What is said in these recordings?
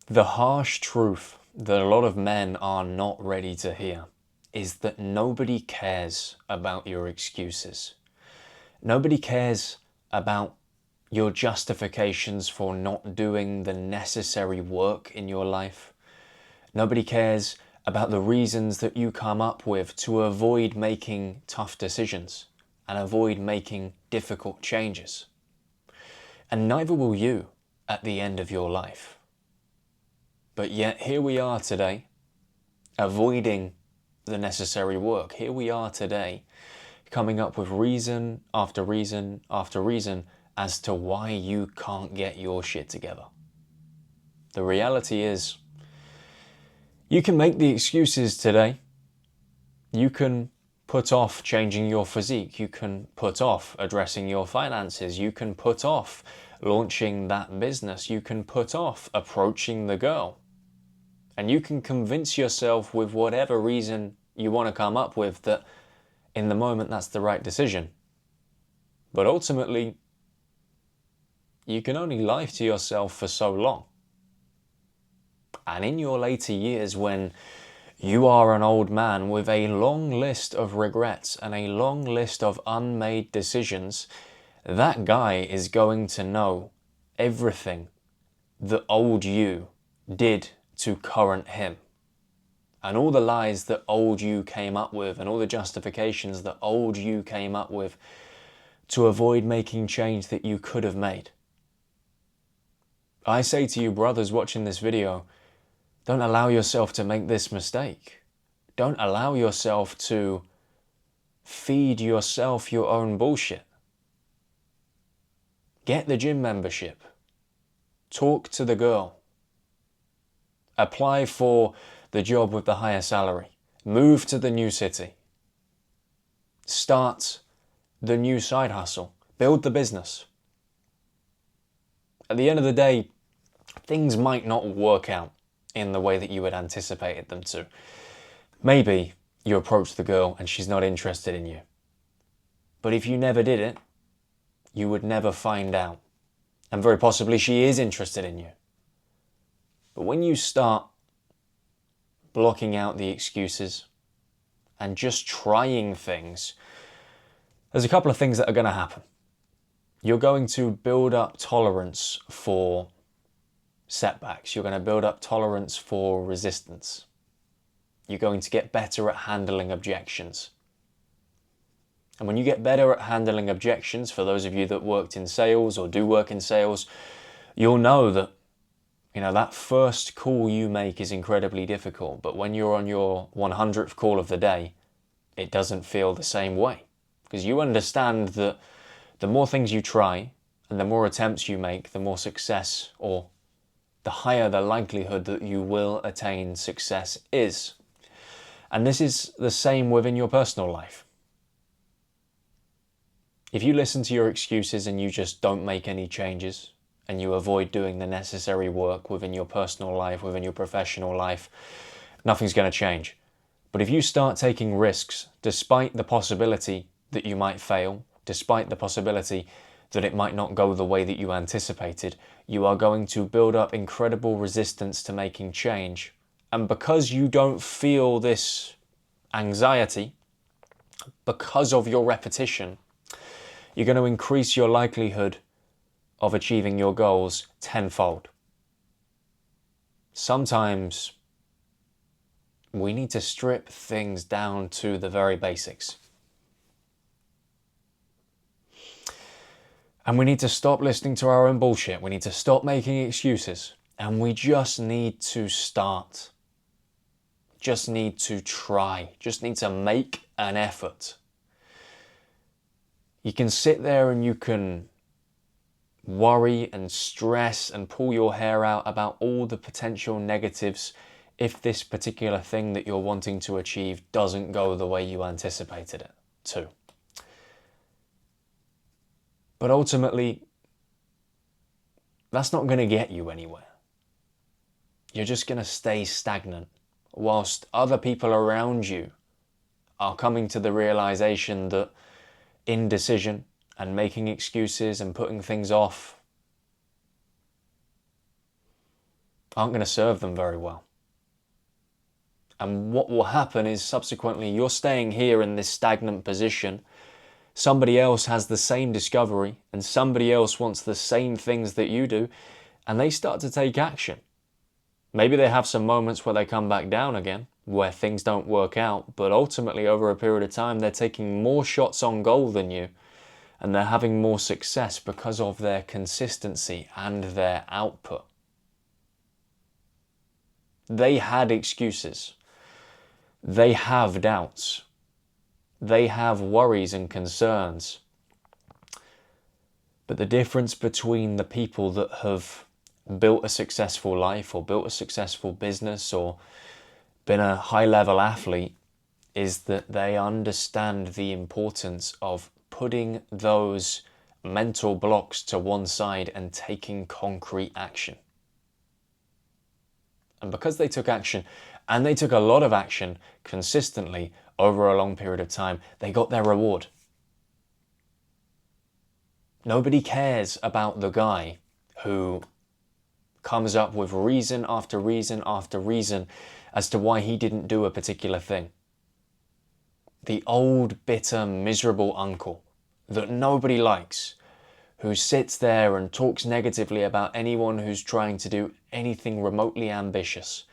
The harsh truth that a lot of men are not ready to hear is that nobody cares about your excuses. Nobody cares about your justifications for not doing the necessary work in your life. Nobody cares about the reasons that you come up with to avoid making tough decisions and avoid making difficult changes. And neither will you at the end of your life. But yet here we are today, avoiding the necessary work. Here we are today, coming up with reason after reason after reason as to why you can't get your shit together. The reality is, you can make the excuses today. You can put off changing your physique. You can put off addressing your finances. You can put off launching that business. You can put off approaching the girl. And you can convince yourself with whatever reason you want to come up with that in the moment that's the right decision. But ultimately, you can only lie to yourself for so long. And in your later years, when you are an old man with a long list of regrets and a long list of unmade decisions, that guy is going to know everything that old you did to current him. And all the lies that old you came up with and all the justifications that old you came up with to avoid making change that you could have made. I say to you brothers watching this video, don't allow yourself to make this mistake. Don't allow yourself to feed yourself your own bullshit. Get the gym membership. Talk to the girl. Apply for the job with the higher salary. Move to the new city. Start the new side hustle. Build the business. At the end of the day, things might not work out in the way that you had anticipated them to. Maybe you approach the girl and she's not interested in you. But if you never did it, you would never find out. And very possibly she is interested in you. But when you start blocking out the excuses and just trying things, there's a couple of things that are going to happen. You're going to build up tolerance for setbacks. You're going to build up tolerance for resistance. You're going to get better at handling objections. And when you get better at handling objections, for those of you that worked in sales or do work in sales, you'll know that that first call you make is incredibly difficult, but when you're on your 100th call of the day, it doesn't feel the same way. Because you understand that the more things you try and the more attempts you make, the more success, or the higher the likelihood that you will attain success is. And this is the same within your personal life. If you listen to your excuses and you just don't make any changes, and you avoid doing the necessary work within your personal life, within your professional life, nothing's going to change. But if you start taking risks, despite the possibility that you might fail, despite the possibility that it might not go the way that you anticipated, you are going to build up incredible resistance to making change. And because you don't feel this anxiety, because of your repetition, you're going to increase your likelihood of achieving your goals tenfold. Sometimes we need to strip things down to the very basics. And we need to stop listening to our own bullshit. We need to stop making excuses. And we just need to start. Just need to try. Just need to make an effort. You can sit there and you can worry and stress and pull your hair out about all the potential negatives if this particular thing that you're wanting to achieve doesn't go the way you anticipated it to. But ultimately, that's not going to get you anywhere. You're just going to stay stagnant whilst other people around you are coming to the realization that indecision and making excuses and putting things off, aren't going to serve them very well. And what will happen is subsequently you're staying here in this stagnant position. Somebody else has the same discovery and somebody else wants the same things that you do, and they start to take action. Maybe they have some moments where they come back down again, where things don't work out, but ultimately over a period of time they're taking more shots on goal than you, and they're having more success because of their consistency and their output. They had excuses. They have doubts. They have worries and concerns. But the difference between the people that have built a successful life or built a successful business or been a high-level athlete is that they understand the importance of putting those mental blocks to one side and taking concrete action. And because they took action, and they took a lot of action consistently over a long period of time, they got their reward. Nobody cares about the guy who comes up with reason after reason after reason as to why he didn't do a particular thing. The old, bitter, miserable uncle that nobody likes, who sits there and talks negatively about anyone who's trying to do anything remotely ambitious,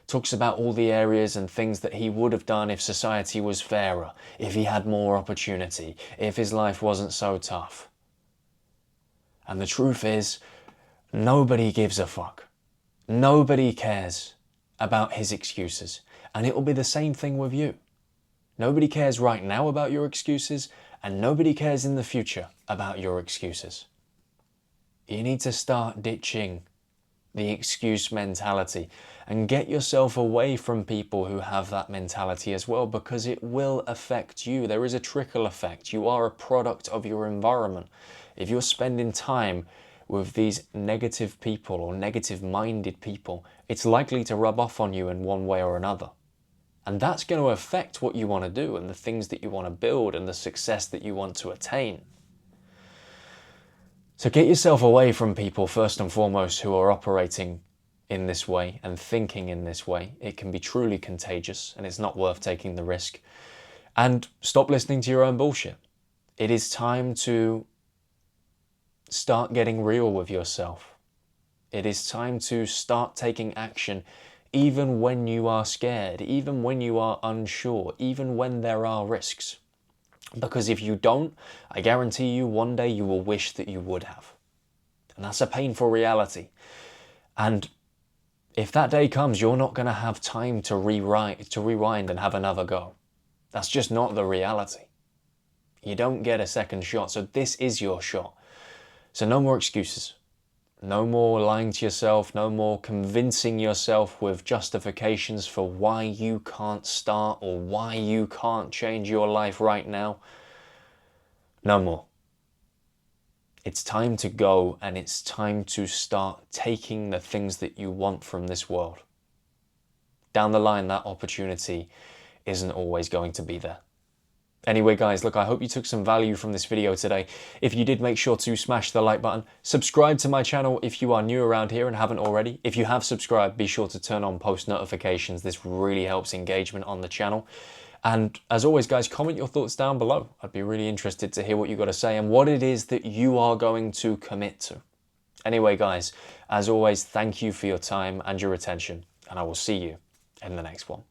talks about all the areas and things that he would have done if society was fairer, if he had more opportunity, if his life wasn't so tough. And the truth is, nobody gives a fuck. Nobody cares about his excuses. And it will be the same thing with you. Nobody cares right now about your excuses, and nobody cares in the future about your excuses. You need to start ditching the excuse mentality and get yourself away from people who have that mentality as well, because it will affect you. There is a trickle effect. You are a product of your environment. If you're spending time with these negative people or negative-minded people, it's likely to rub off on you in one way or another. And that's going to affect what you want to do and the things that you want to build and the success that you want to attain. So get yourself away from people first and foremost who are operating in this way and thinking in this way. It can be truly contagious and it's not worth taking the risk. And stop listening to your own bullshit. It is time to start getting real with yourself. It is time to start taking action even when you are scared, even when you are unsure, even when there are risks. Because if you don't, I guarantee you one day you will wish that you would have. And that's a painful reality. And if that day comes, you're not going to have time to rewind and have another go. That's just not the reality. You don't get a second shot, so this is your shot. So no more excuses. No more lying to yourself, no more convincing yourself with justifications for why you can't start or why you can't change your life right now. No more. It's time to go, and it's time to start taking the things that you want from this world. Down the line, that opportunity isn't always going to be there. Anyway guys, look, I hope you took some value from this video today. If you did, make sure to smash the like button. Subscribe to my channel if you are new around here and haven't already. If you have subscribed, be sure to turn on post notifications. This really helps engagement on the channel. And as always guys, comment your thoughts down below. I'd be really interested to hear what you got to say and what it is that you are going to commit to. Anyway guys, as always, thank you for your time and your attention, and I will see you in the next one.